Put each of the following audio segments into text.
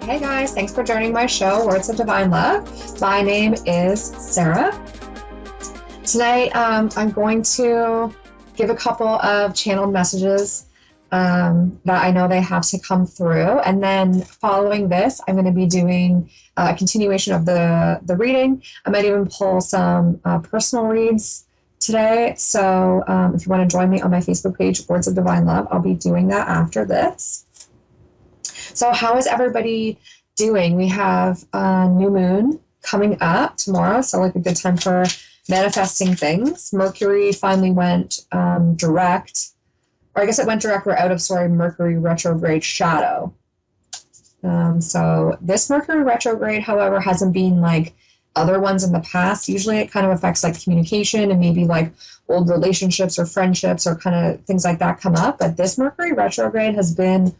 Hey guys, thanks for joining my show, Words of Divine Love. My name is Sarah. Tonight, I'm going to give a couple of channeled messages that I know they have to come through. And then following this, I'm going to be doing a continuation of the reading. I might even pull some personal reads today. So if you want to join me on my Facebook page, Words of Divine Love, I'll be doing that after this. So how is everybody doing? We have a new moon coming up tomorrow, so like a good time for manifesting things. Mercury finally went direct, or I guess it went direct. We're out of, Mercury retrograde shadow. So this Mercury retrograde, however, hasn't been like other ones in the past. Usually it kind of affects like communication and maybe like old relationships or friendships or kind of things like that come up. But this Mercury retrograde has been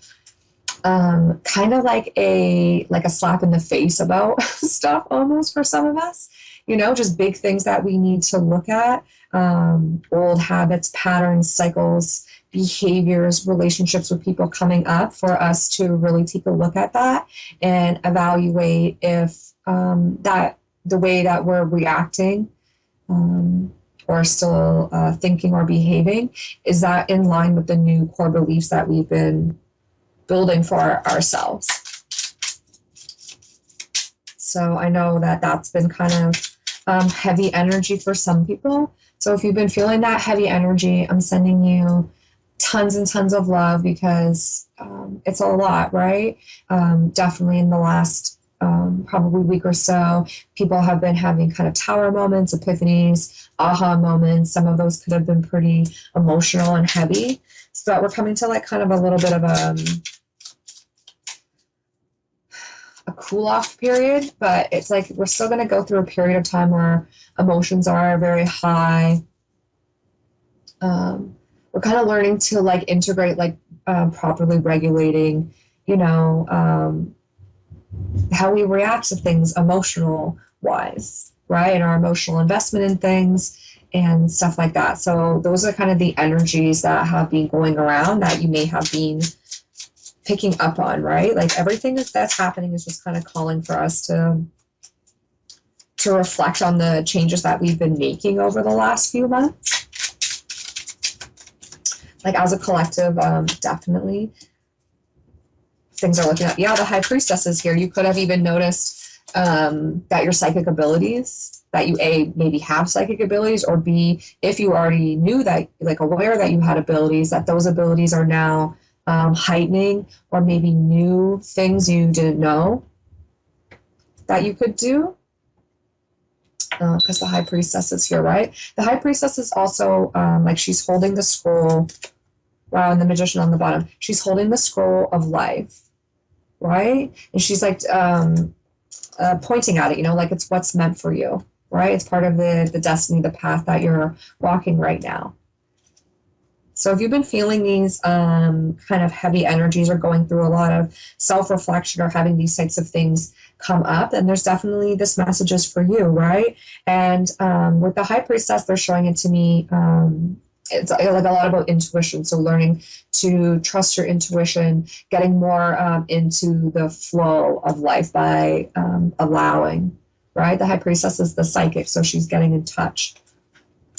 kind of like a slap in the face about stuff almost for some of us, just big things that we need to look at, old habits, patterns, cycles, behaviors, relationships with people coming up for us to really take a look at that and evaluate if that the way that we're reacting or still thinking or behaving, is that in line with the new core beliefs that we've been building for ourselves. So I know that that's been kind of heavy energy for some people. So if you've been feeling that heavy energy, I'm sending you tons and tons of love because it's a lot, right? Definitely in the last probably week or so, people have been having kind of tower moments, epiphanies, aha moments. Some of those could have been pretty emotional and heavy. So we're coming to like kind of a little bit of a cool off period, but it's like we're still going to go through a period of time where emotions are very high. We're kind of learning to like integrate, like properly regulating, how we react to things emotional wise, right? And our emotional investment in things and stuff like that. So those are kind of the energies that have been going around that you may have been picking up on, right? Like everything that's happening is just kind of calling for us to reflect on the changes that we've been making over the last few months. Like as a collective, definitely things are looking up. Yeah, the High Priestess is here. You could have even noticed that your psychic abilities, that you A, maybe have psychic abilities, or B, if you already knew that, like aware that you had abilities, that those abilities are now heightening, or maybe new things you didn't know that you could do. Because the High Priestess is here, right? The High Priestess is also like she's holding the scroll. Wow, and the Magician on the bottom. She's holding the scroll of life, right? And she's like pointing at it, like it's what's meant for you, right? It's part of the destiny, the path that you're walking right now. So if you've been feeling these kind of heavy energies or going through a lot of self-reflection or having these types of things come up, then there's definitely this message is for you, right? And with the High Priestess, they're showing it to me. It's like a lot about intuition. So learning to trust your intuition, getting more into the flow of life by allowing, right? The High Priestess is the psychic. So she's getting in touch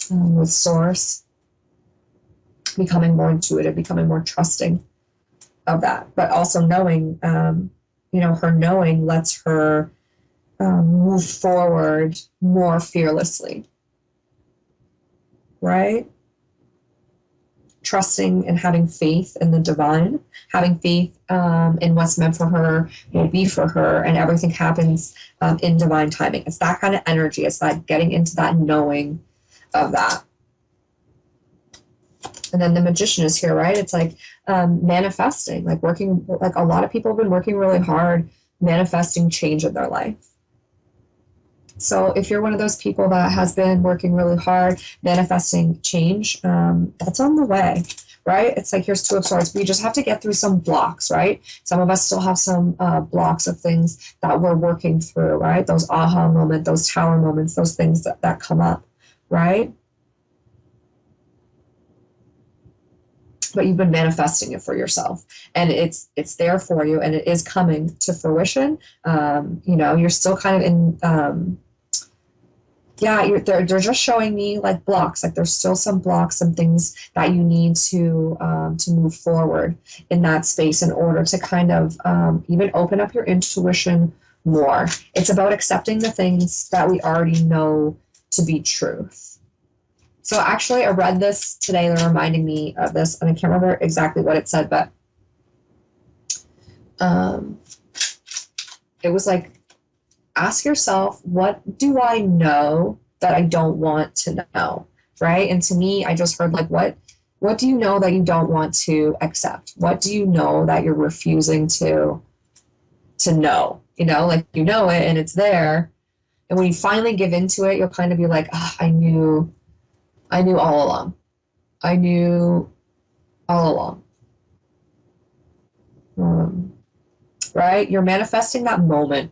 with source, becoming more intuitive, becoming more trusting of that, but also knowing, her knowing lets her move forward more fearlessly, right? Trusting and having faith in the divine, having faith in what's meant for her will be for her, and everything happens in divine timing. It's that kind of energy. It's like getting into that knowing of that. And then the Magician is here, right? It's like manifesting, like working, like a lot of people have been working really hard manifesting change in their life. So if you're one of those people that has been working really hard manifesting change, that's on the way, right? It's like here's Two of Swords. We just have to get through some blocks, right? Some of us still have some blocks of things that we're working through, right? Those aha moments, those tower moments, those things that come up, right? but you've been manifesting it for yourself, and it's there for you, and it is coming to fruition. You're still kind of in, they're just showing me like blocks, like there's still some blocks, some things that you need to move forward in that space in order to kind of even open up your intuition more. It's about accepting the things that we already know to be truth. So actually, I read this today. They're reminding me of this, and I can't remember exactly what it said, but it was like, ask yourself, what do I know that I don't want to know, right? And to me, I just heard like, what do you know that you don't want to accept? What do you know that you're refusing to know? Like you know it and it's there. And when you finally give into it, you'll kind of be like, I knew all along. I knew all along. Right? You're manifesting that moment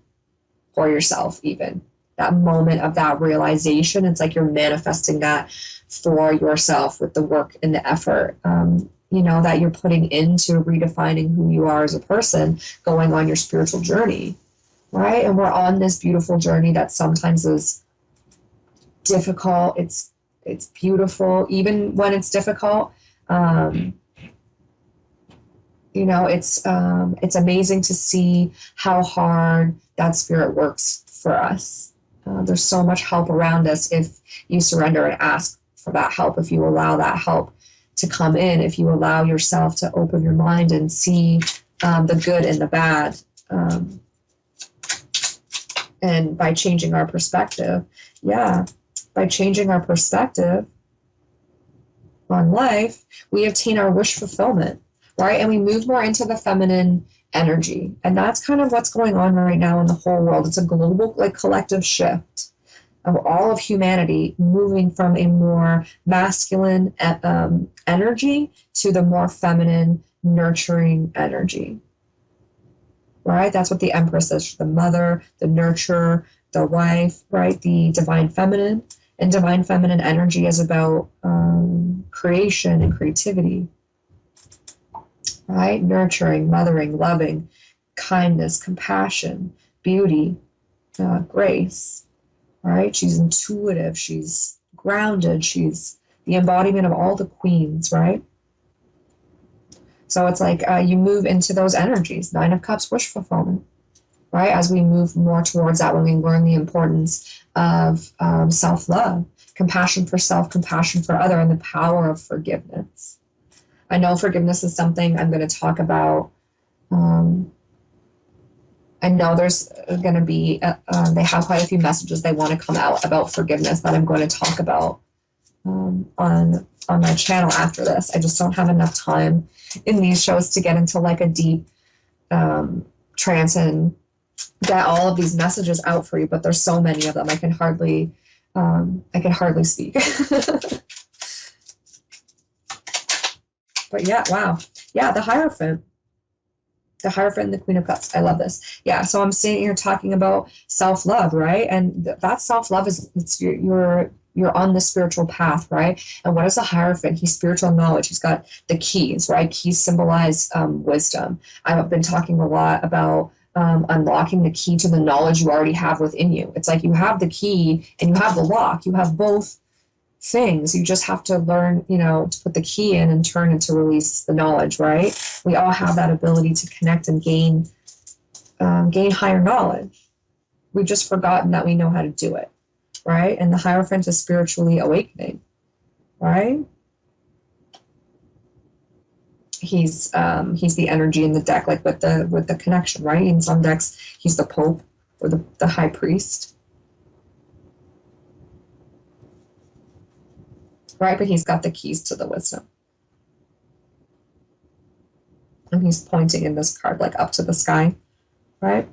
for yourself, even that moment of that realization. It's like you're manifesting that for yourself with the work and the effort, that you're putting into redefining who you are as a person, going on your spiritual journey, right? And we're on this beautiful journey that sometimes is difficult. It's beautiful, even when it's difficult. It's amazing to see how hard that spirit works for us. There's so much help around us if you surrender and ask for that help, if you allow that help to come in, if you allow yourself to open your mind and see the good and the bad. And by changing our perspective, on life, we obtain our wish fulfillment, right? And we move more into the feminine energy. And that's kind of what's going on right now in the whole world. It's a global, collective shift of all of humanity moving from a more masculine energy to the more feminine, nurturing energy, right? That's what the Empress is, the mother, the nurturer, the wife, right? The divine feminine. And divine feminine energy is about creation and creativity, right? Nurturing, mothering, loving, kindness, compassion, beauty, grace, right? She's intuitive, she's grounded, she's the embodiment of all the queens, right? So it's like you move into those energies, 9 of Cups, wish fulfillment, right? As we move more towards that, when we learn the importance of self-love, compassion for self, compassion for other, and the power of forgiveness. I know forgiveness is something I'm going to talk about. I know there's going to be, they have quite a few messages they want to come out about forgiveness that I'm going to talk about on my channel after this. I just don't have enough time in these shows to get into like a deep trance and get all of these messages out for you, but there's so many of them. I can hardly speak. But yeah, wow. Yeah, the Hierophant. The Hierophant and the Queen of Cups. I love this. Yeah, so I'm sitting here talking about self-love, right? And that self-love is, you're on the spiritual path, right? And what is the Hierophant? He's spiritual knowledge. He's got the keys, right? Keys symbolize wisdom. I've been talking a lot about unlocking the key to the knowledge you already have within you. It's like you have the key and you have the lock. You have both things. You just have to learn, to put the key in and turn it to release the knowledge, right? We all have that ability to connect and gain higher knowledge. We've just forgotten that we know how to do it, right? And the Hierophant is spiritually awakening, right? He's the energy in the deck, like with the connection, right? In some decks, he's the Pope or the High Priest, right? But he's got the keys to the wisdom, and he's pointing in this card like up to the sky, right?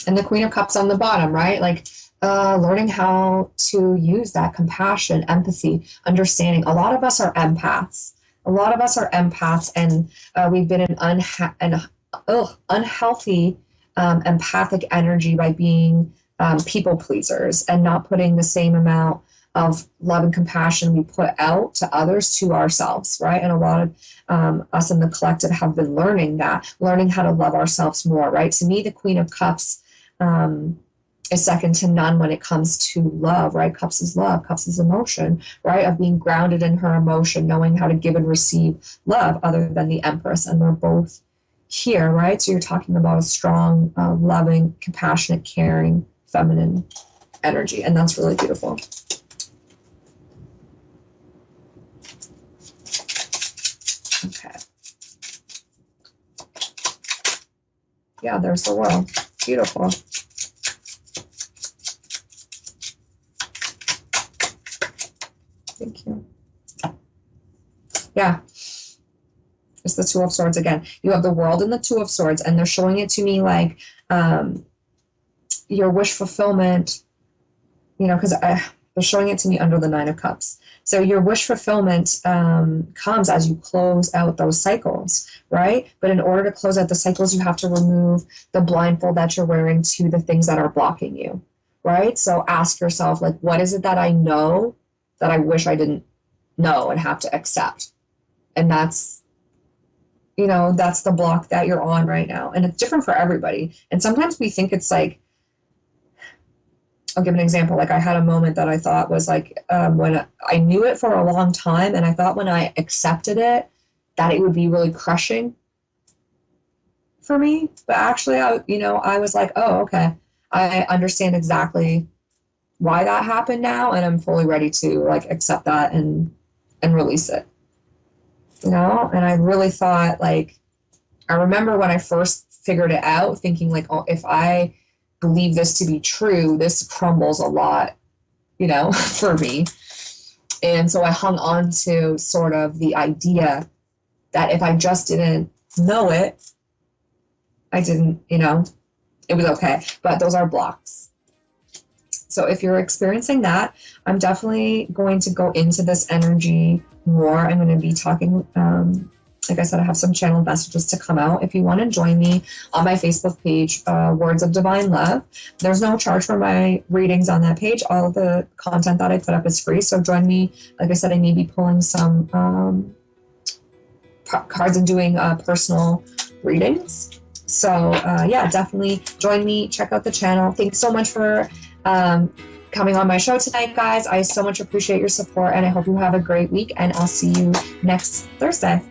And the Queen of Cups on the bottom, right? Like learning how to use that compassion, empathy, understanding. A lot of us are empaths. And we've been in unhealthy empathic energy by being people pleasers and not putting the same amount of love and compassion we put out to others, to ourselves, right? And a lot of us in the collective have been learning how to love ourselves more, right? To me, the Queen of Cups is second to none when it comes to love, right? Cups is love, cups is emotion, right? Of being grounded in her emotion, knowing how to give and receive love, other than the Empress. And they're both here, right? So you're talking about a strong, loving, compassionate, caring, feminine energy. And that's really beautiful. Okay. Yeah, there's the world. Beautiful. Thank you. Yeah. It's the Two of Swords again. You have the World and the Two of Swords, and they're showing it to me like your wish fulfillment, you know, because they're showing it to me under the Nine of Cups. So your wish fulfillment comes as you close out those cycles, right? But in order to close out the cycles, you have to remove the blindfold that you're wearing to the things that are blocking you, right? So ask yourself, like, what is it that I know that I wish I didn't know and have to accept? And that's, you know, that's the block that you're on right now. And it's different for everybody. And sometimes we think it's like, I'll give an example. Like I had a moment that I thought was like, when I knew it for a long time, and I thought when I accepted it, that it would be really crushing for me. But actually, I was like, oh, okay. I understand exactly why that happened now, and I'm fully ready to like accept that and release it. You know, and I really thought, like, I remember when I first figured it out, thinking like, oh, if I believe this to be true, this crumbles a lot, you know, for me. And so I hung on to sort of the idea that if I just didn't know it, I didn't, you know, it was okay. But those are blocks. So if you're experiencing that, I'm definitely going to go into this energy more. I'm going to be talking, like I said, I have some channeled messages to come out. If you want to join me on my Facebook page, Words of Divine Love, there's no charge for my readings on that page. All of the content that I put up is free. So join me. Like I said, I may be pulling some cards and doing personal readings. So yeah, definitely join me. Check out the channel. Thanks so much for coming on my show tonight, guys. I so much appreciate your support, and I hope you have a great week, and I'll see you next Thursday.